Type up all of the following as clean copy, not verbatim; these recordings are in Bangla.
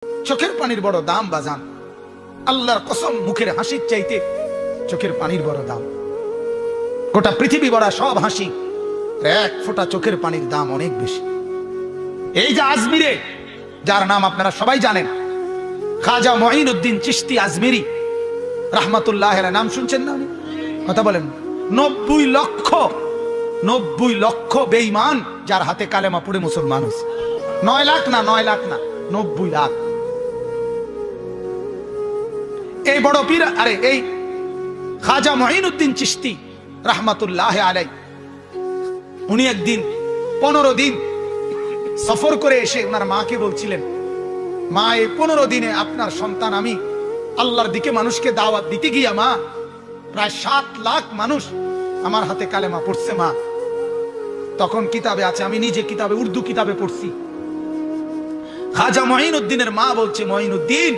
চোখের পানির বড় দাম বাজান, আল্লাহর কসম, মুখের হাসির চাইতে চোখের পানির বড় দাম। গোটা পৃথিবী ভরা সব হাসি, এক ফোঁটা চোখের পানির দাম অনেক বেশি। এই যে আজমিরে, যার নাম আপনারা সবাই জানেন, খাজা মঈনুদ্দিন চিশতি আজমিরি রাহমাতুল্লাহ আলাইহি, নাম শুনছেন না? কথা বলেন। 90 লক্ষ বেঈমান যার হাতে কালেমা পড়ে মুসলমান হয়েছে। 9 লাখ না, 9 লাখ না, 90 লাখ। এই বড় পীর, আরে এই খাজা মঈনুদ্দিন চিশতি রাহমাতুল্লাহ আলাইহি, উনি একদিন 15 দিন সফর করে এসে ওনার মাকে বলছিলেন, মা, এই 15 দিনে আপনার সন্তান, আমি আল্লাহর দিকে মানুষকে দাওয়াত দিতে গিয়া মা, প্রায় 7 লাখ মানুষ আমার হাতে কালেমা পড়ছে মা। তখন কিতাবে আছে, আমি নিজে কিতাবে, উর্দু কিতাবে পড়ছি। খাজা মঈনুদ্দিনের মা বলছে, মঈনুদ্দিন,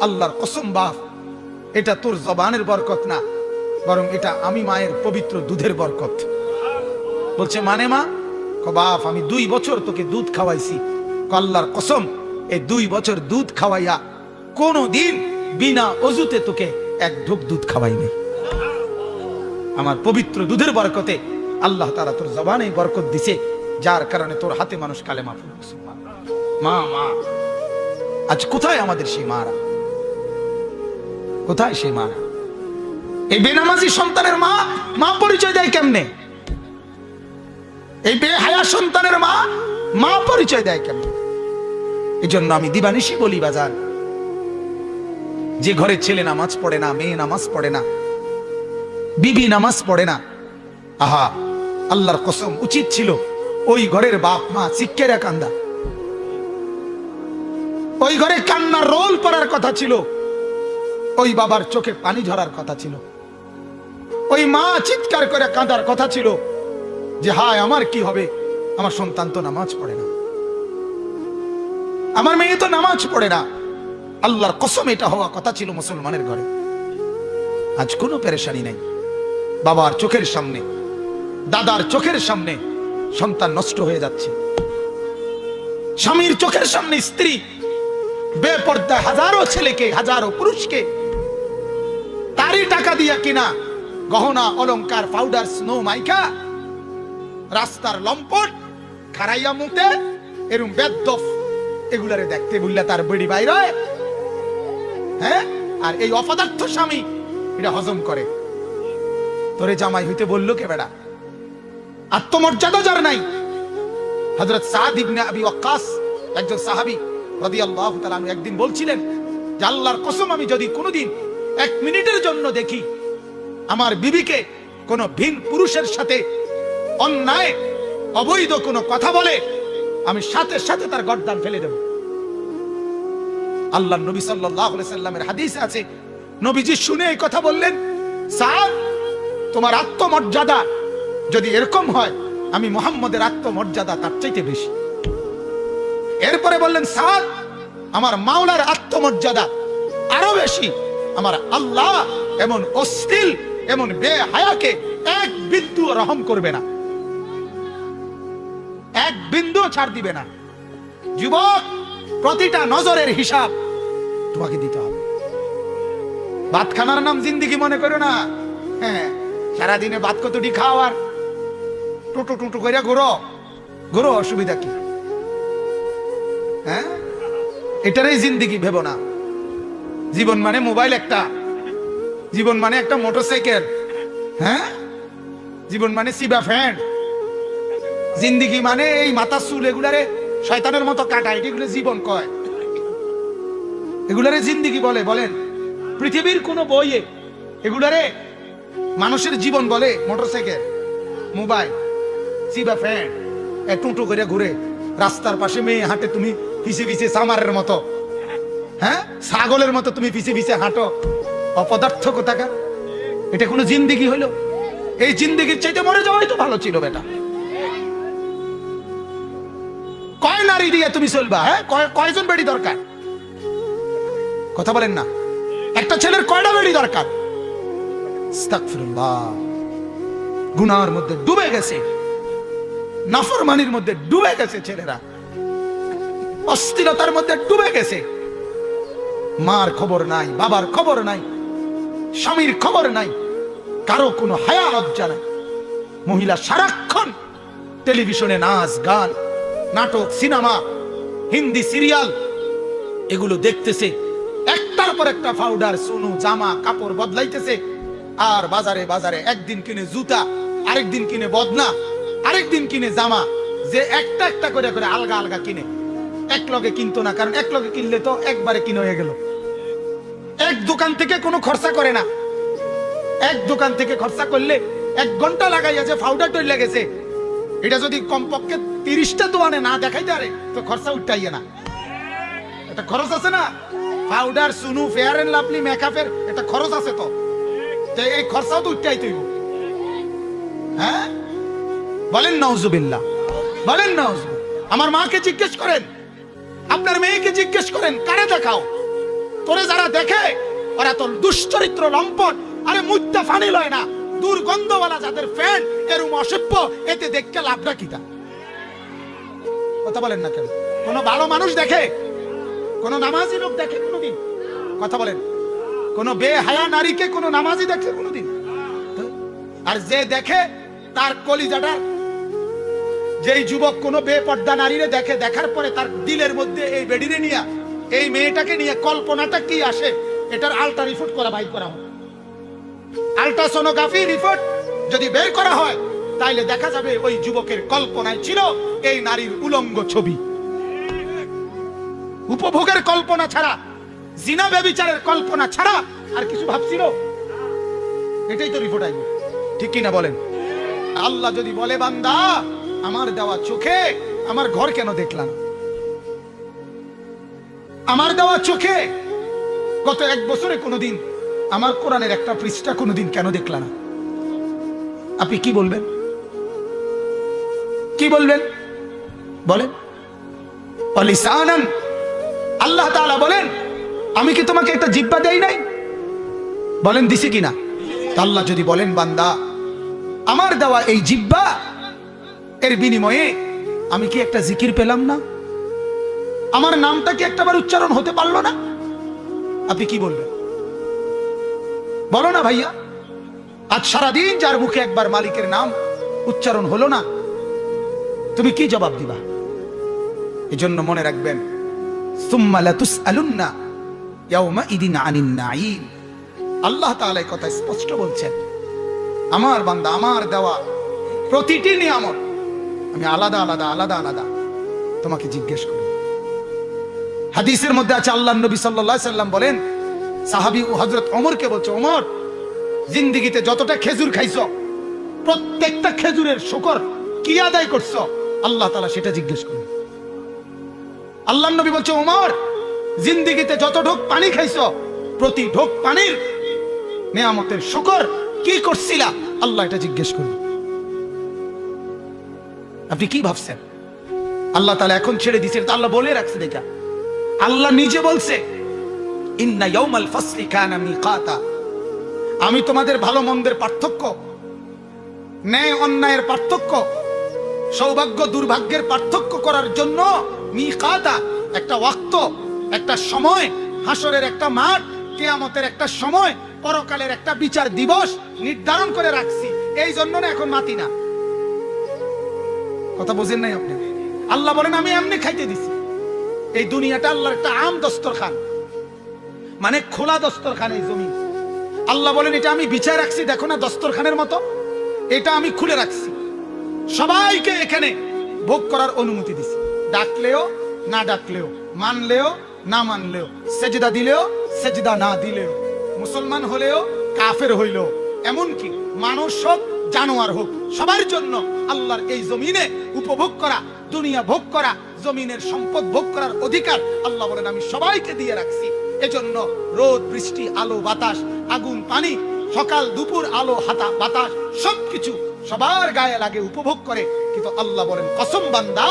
আল্লাহর কসম বাপ, এটা তোর জবানের বরকত না, বরং এটা আমি মায়ের পবিত্র দুধের বরকত। বলছে মানে মা? বাপ, আমি 2 বছর তোকে দুধ খাওয়াইছি। আল্লাহর কসম, এই 2 বছর দুধ খাওয়াইয়া কোনো দিন বিনা অজুতে তোকে এক ঢোক দুধ খাওয়াই নাই। আমার পবিত্র দুধের বরকতে আল্লাহ তাআলা তোর জবানে বরকত দিছে, যার কারণে তোর হাতে মানুষ কালেমা পড়ছে। মা, মা, আজ কোথায় আমাদের সেই মারা? কোথায় সেই মারা? এই বেনামাজি সন্তানের মা, মা পরিচয় দেয় কেমনে? এই বেহায়া সন্তানের মা, মা পরিচয় দেয় কেমনে? এই জন্য আমি দিবানিশি বলি বাজার, যে ঘরে ছেলে নামাজ পড়ে না, মেয়ে নামাজ পড়ে না, বিবি নামাজ পড়ে না, আহা, আল্লাহর কসম, উচিত ছিল ওই ঘরের বাপ মা চিৎকারে কান্দা। ওই ঘরে কান্নার রোল পড়ার কথা ছিল, ওই বাবার চোখে পানি ঝরার কথা ছিল, ওই মা চিৎকার করে কাঁদার কথা ছিল যে হায় আমার কি হবে, আমার সন্তান তো নামাজ পড়ে না, আমার মেয়ে তো নামাজ পড়ে না। আল্লাহর কসম, এটা হওয়া কথা ছিল মুসলমানের ঘরে। আজ কোনো পেরেশানি নাই। বাবার চোখের সামনে, দাদার চোখের সামনে সন্তান নষ্ট হয়ে যাচ্ছে, স্বামীর চোখের সামনে স্ত্রী বেপর্দা হাজারো ছেলেকে, হাজারো পুরুষকে তারই টাকা দিয়া কিনা গহনা অলংকার, পাউডার, স্নো মাইকা, রাস্তার লম্পট খারাইয়া মুতে, এরম বেদ্দফ এগুলারে দেখতে বললে তার বেড়ি বাইরে, হ্যাঁ? আর এই অপদার্থ স্বামী এটা হজম করে। তোরে জামাই হইতে বললো কে বেড়া? আত্মমর্যাদা যার নাই। হযরত সাদ ইবনে আবি ওয়াক্কাস, একজন সাহাবী রাদিয়াল্লাহু তাআলা আনহু, একদিন বলছিলেন যে আল্লাহর কসম, আমি যদি কোনোদিন 1 মিনিটের জন্য দেখি আমার বিবিকে কোন ভিন পুরুষের সাথে অন্যায় অবৈধ কোনো কথা বলে, আমি সাথে সাথে তার গর্দান ফেলে দেব। আল্লাহর নবী সাল্লাল্লাহু আলাইহি সাল্লামের হাদিসে আছে, নবীজি শুনে এই কথা বললেন, সাদ, তোমার আত্মমর্যাদা যদি এরকম হয়, আমি মুহাম্মদের আত্মমর্যাদা তার চাইতে বেশি। এরপরে বললেন, সাদ, আমার মাওলার আত্মমর্যাদা আরো বেশি। আমার আল্লাহ এমন অশ্লীল, এমন বেহায়াকে 1 বিন্দু রহম করবে না, 1 বিন্দু ছাড় দিবে না। যুবক, প্রতিটা নজরের হিসাব তোমাকে দিতে হবে। ভাত খানার নাম জিন্দিগি মনে করো না। হ্যাঁ, সারাদিনে ভাত কতটি খাও আর টুটু টুটু করে ঘুরো, অসুবিধা কি? হ্যাঁ, এটারই জিন্দিগি ভেবো না। জীবন মানে মোবাইল একটা, জীবন মানে একটা মোটরসাইকেল, হ্যাঁ, জীবন মানে সিবা ফ্যান, জিন্দিগি মানে এই মাথার চুল এগুলারে শয়তানের মতো কাটা, এগুলো জীবন কয়, এগুলারে জিন্দিগি বলে? বলেন পৃথিবীর কোন বইয়ে এগুলারে মানুষের জীবন বলে? মোটরসাইকেল, মোবাইল, সিবা ফ্যান, টুটু করে ঘুরে, রাস্তার পাশে মেয়ে হাঁটে, তুমি পিছে পিছে সামারের মতো, হ্যাঁ, ছাগলের মতো তুমি পিছে পিছে হাঁটো, অপদার্থ কোথাকার। এটা কোনো জিন্দিগি হইলো? এই জিন্দিগির চাইতে মরে যাওয়াই তো ভালো ছিল বেটা। কয় নারী দিয়ে তুমি চলবা? হ্যাঁ, কয়জন বেড়ি দরকার? কথা বলেন না। একটা ছেলের কয়টা বেড়ি দরকার? আস্তাগফিরুল্লাহ। গুনাহের মধ্যে ডুবে গেছে, নাফরমানির মধ্যে ডুবে গেছে ছেলেরা, অস্থিরতার মধ্যে ডুবে গেছে। মার খবর নাই, বাবার খবর নাই, স্বামীর খবর নাই, কারো কোনো হায়া লজ্জা নাই। মহিলা সারাক্ষণ টেলিভিশনে নাচ গান, নাটক, সিনেমা, হিন্দি সিরিয়াল এগুলো দেখতেছে, একটার পর একটা পাউডার, সুনু, জামা কাপড় বদলাইতেছে। আর বাজারে বাজারে একদিন কিনে জুতা, আরেকদিন কিনে বদনা, আরেকদিন কিনে জামা, যে একটা একটা করে করে আলগা আলগা কিনে। এক লগে কিনতো না, কারণ এক লগে কিনলে তো একবারে কিনে হয়ে গেল। এক দোকান থেকে কোনো খরচা করে না, এক দোকান থেকে খরচা করলে 1 ঘন্টা লাগাইয়া যে পাউডার তৈরি লেগেছে, এটা যদি কমপক্ষে 30টা দোকানে না দেখাইতে পারে তো খরচা উঠাইয়ে না। এটা খরচ আছে না, পাউডার, সুনু, ফেয়ার এন্ড লাভলি, মেকআপের এটা খরচ আছে। তো এই খরচাও তো উঠাইতে হইব। হ্যাঁ, বলেন নাউজুবিল্লাহ, বলেন নাউজুবিল্লাহ। আমার মাকে জিজ্ঞেস করেন, আপনার মেয়েকে জিজ্ঞেস করেন, কারে দেখাও? তোরে যারা দেখে ওরা তো দুশ্চরিত্র, লম্পট, আরে মুদ্দা ফানি লয় না, দুর্গন্ধওয়ালা যাদের ফ্যান, এরম অসভ্য, এতে দেখতে লাভটা কিটা? কথা বলেন না কেন? কোন ভালো মানুষ দেখে? কোন নামাজি লোক দেখে কোনদিন? কথা বলেন। কোন বেহায়া নারীকে কোন নামাজি দেখে কোনদিন? আর যে দেখে তার কলিজাটা, যেই যুবক কোন বেপর্দা নারীরে দেখে, দেখার পরে তার দিলের মধ্যে এই বেডিরে নিয়ে, এই মেয়েটাকে নিয়ে কল্পনাটা কি আসে, এটার আল্ট্রা রিপোর্ট করা, বাইর করা হয়। আল্ট্রাসোনোগ্রাফি রিপোর্ট যদি বের করা হয়, তাইলে দেখা যাবে ওই যুবকের কল্পনায় ছিল এই নারীর উলঙ্গ ছবি। উপভোগের কল্পনা ছাড়া, জিনা ব্যভিচারের কল্পনা ছাড়া আর কিছু ভাবছিল? এটাই তো রিপোর্ট আইবে, ঠিক কিনা বলেন? আল্লাহ যদি বলে, বান্দা আমার দেওয়া চোখে আমার ঘর কেন দেখলাম? আমার দেওয়া চোখে গত 1 বছরে কোনোদিন আমার কোরআনের একটা পৃষ্ঠা কোনোদিন কেন দেখলা না? আপনি কি বলবেন? কি বলবেন? বলেন। অলিসানান, আল্লাহ তাআলা বলেন, আমি কি তোমাকে একটা জিহ্বা দেই নাই? বলেন দিছি কিনা? আল্লাহ যদি বলেন, বান্দা আমার দেওয়া এই জিহ্বা, এর বিনিময়ে আমি কি একটা জিকির পেলাম না? আমার নামটা কি একটাবার উচ্চারণ হতে পারলো না? আপনি কি বলবেন? বলো না ভাইয়া। আজ সারাদিন যার মুখে একবার মালিকের নাম উচ্চারণ হলো না, তুমি কি জবাব দিবা? এজন্য মনে রাখবেন, সুম্মা লাতুসআলুন্না ইয়াওমাইদিন আনিন নাঈম। আল্লাহ তাআলা এই কথা স্পষ্ট বলছেন, আমার বান্দা আমার দেওয়া প্রতিটি নিয়ামত আমি আলাদা আলাদা আলাদা আলাদা তোমাকে জিজ্ঞেস করি। হাদিসের মধ্যে আছে, আল্লাহর নবী সাল্লাল্লাহু আলাইহি সাল্লাম বলেন, সাহাবী ও হযরত ওমরকে বলছে, ওমর, জিন্দেগিতে যতটা খেজুর খাইছো, প্রত্যেকটা খেজুরের শুকর কি আদায় করছো? আল্লাহ তাআলা সেটা জিজ্ঞেস করেন। আল্লাহর নবী বলছে, ওমর, জিন্দেগিতে যত ঢোক পানি খাইছো, প্রতি ঢোক পানির নিয়ামতের শুকর কি করছিলা? আল্লাহ এটা জিজ্ঞেস করেন। আপনি কি ভাবছেন? আল্লাহ তাআলা এখন ছেড়ে দিয়েছেন, আল্লাহ বলে রাখছে, দেখা আল্লাহ নিজে বলছে, ইন্না ইয়াউমাল ফাসলি কানা মিকাতা। আমি তোমাদের ভালো মন্দের পার্থক্য, ন্যায় অন্যায়ের পার্থক্য, সৌভাগ্য দুর্ভাগ্যের পার্থক্য করার জন্য মিকাতা, একটা ওয়াক্ত, একটা সময়, হাসরের একটা মাঠ, কিয়ামতের একটা সময়, পরকালের একটা বিচার দিবস নির্ধারণ করে রাখছি। এই জন্য না এখন মাতি না। কথা বুঝেন নাই আপনি? আল্লাহ বলেন, আমি এমনি খাইতে দিছি। এই দুনিয়াটা আল্লাহর একটা আম দস্তরখান, মানে খোলা দস্তরখান। এই জমি আল্লাহ বলেন, এটা আমি বিছায় রাখছি, দেখো না দস্তরখানের মতো, এটা আমি খুলে রাখছি, সবাইকে এখানে ভোগ করার অনুমতি দিছি। ডাকলেও না ডাকলেও, মানলেও না মানলেও, সেজদা দিলেও সেজদা না দিলেও, মুসলমান হলেও কাফের হইলেও, এমনকি মানুষ হোক জানোয়ার হোক, সবার জন্য আল্লাহর এই জমিনে উপভোগ করা, দুনিয়া ভোগ করা, জমিনের সম্পদ ভোগ করার অধিকার আল্লাহ বলেন আমি সবাইকে দিয়ে রাখছি। এজন্য রোদ বৃষ্টি, আলো বাতাস, আগুন পানি, সকাল দুপুর, আলো হাতা বাতাস, সবকিছু সবার গায়ে লাগে, উপভোগ করে। কিন্তু আল্লাহ বলেন, কসম বান্দা,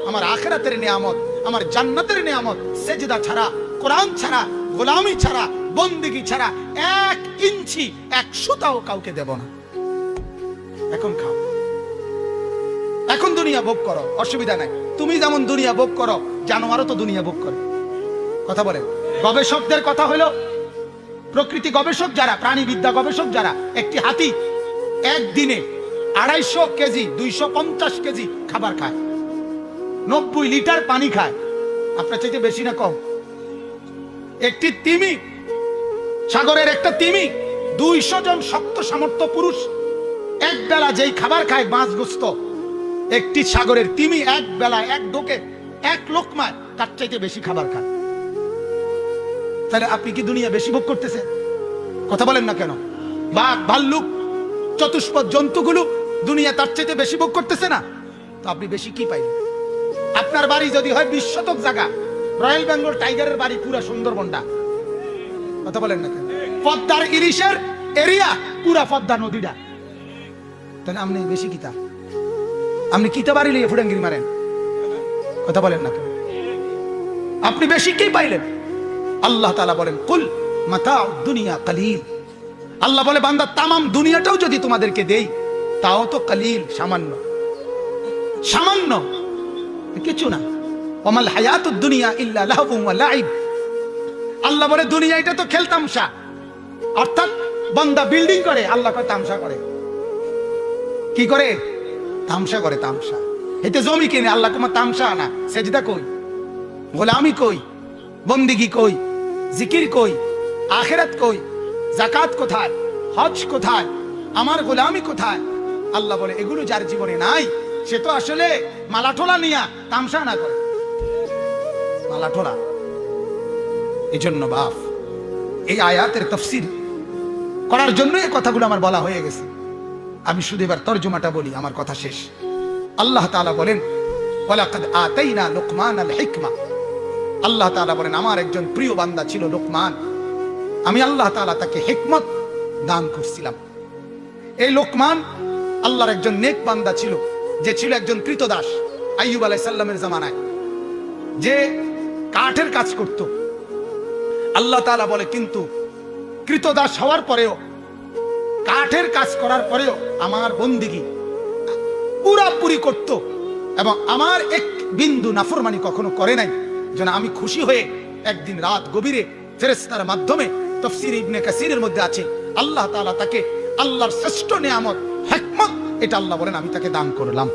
আমার আখিরাতের নিয়ামত, আমার জান্নাতের নিয়ামত, সেজদা ছাড়া, কোরআন ছাড়া, গোলামি ছাড়া, বন্দেগী ছাড়া 1 ইঞ্চি 1 সুতাও কাউকে দেব না। এখন খাও, এখন দুনিয়া ভোগ করো, অসুবিধা নাই। তুমি যেমন দুনিয়া ভোগ করো, জানোয়ারও তো দুনিয়া ভোগ করে। কথা বলেন। গবেষকদের কথা হলো, প্রকৃতি গবেষক যারা, প্রাণীবিদ্যা গবেষক যারা, একটি হাতি একদিনে 250 কেজি 250 কেজি খাবার খায়, 90 লিটার পানি খায়। আপনার চাইতে বেশি না কম? একটি তিমি, সাগরের একটা তিমি, 200 জন শক্ত সামর্থ্য পুরুষ এক বেলা যেই খাবার খায় মাছ গোস্ত, একটি সাগরের তিমি এক বেলা এক ঢোকে এক লোকমায় তার চাইতে বেশি খাবার খায়। তাহলে আপনি কি দুনিয়া বেশি ভোগ করতেছেন? কথা বলেন না কেন? বাঘ, ভাল্লুক, চতুষ্পদ জন্তুগুলো দুনিয়া তার চাইতে বেশি ভোগ করতেছে না? তো আপনি বেশি কি পাইলেন? আপনার বাড়ি যদি হয় 20 শতক জায়গা, রয়্যাল বেঙ্গল টাইগারের বাড়ি পুরা সুন্দরবনটা, কথা বলেন না কেন? পদ্মার ইলিশের এরিয়া পুরা পদ্মা নদীটা, তাহলে আপনি বেশি কিতা? আপনি কিতা বাড়ি লিয়ে ফুডাঙ্গিরি মারেন? কথা বলেন না কেন? আপনি বেশি কি পাইলেন? আল্লাহ তাআলা বলেন কুল মাতাউদ দুনিয়া কালিল। আল্লাহ বলে বান্দা তামাম দুনিয়াটাও যদি তোমাদেরকে দেই তাও তো কালিল, সামান্য, সামান্য, কিছু না। ওমাল হায়াতুদ দুনিয়া ইল্লা লাহবুন ওয়া লাইব। আল্লাহ বলে দুনিয়া এটা তো খেলতামশা। অর্থাৎ বান্দা বিল্ডিং করে, আল্লাহ কয় তামসা করে। কি করে? তামসা করে, তামসা। এতে জমি কিনে, আল্লাহ তোমার তামসা না। সেজদা কই? গোলামি কই? বন্দিগি কই? জিকির কই? আখিরাত কই? যাকাত কোথায়? হজ কোথায়? আমার গোলামি কোথায়? আল্লাহ বলে এগুলো যার জীবনে নাই সে তো আসলে মালাঠোলা নিয়া তামসা না করে, মালাঠোলা। এই জন্য বাপ, এই আয়াতের তাফসীর করার জন্য এই কথাগুলো আমার বলা হয়ে গেছে। আমি শুধু এবার তরজমাটা বলি, আমার কথা শেষ। আল্লাহ তাআলা বলেন ওয়ালাকাদ আতাইনা লুকমানাল হিকমা। আল্লাহ তাআলা বলেন আমার একজন প্রিয় বান্দা ছিল লোকমান, আমি আল্লাহ তাআলা তাকে হিকমত দান করছিলাম। এই লোকমান আল্লাহর একজন নেক বান্দা ছিল, যে ছিল একজন কৃতদাস। আইয়ুব আলাইহিস সালামের জামানায় যে কাঠের কাজ করত, আল্লাহ তাআলা বলে কিন্তু কৃতদাস হওয়ার পরেও, কাঠের কাজ করার পরেও আমার বন্দিগি পুরাপুরি করত এবং আমার এক বিন্দু নাফরমানি কখনো করে নাই। যেন আমি খুশি হয়ে একদিন রাত গভীরে ফেরেশতার মাধ্যমে, তাফসীর ইবনে কাসিরের মধ্যে আছে, আল্লাহ তাআলা তাকে আল্লাহর শ্রেষ্ঠ নিয়ামত হিকমত, এটা আল্লাহ বলেন আমি তাকে দান করলাম।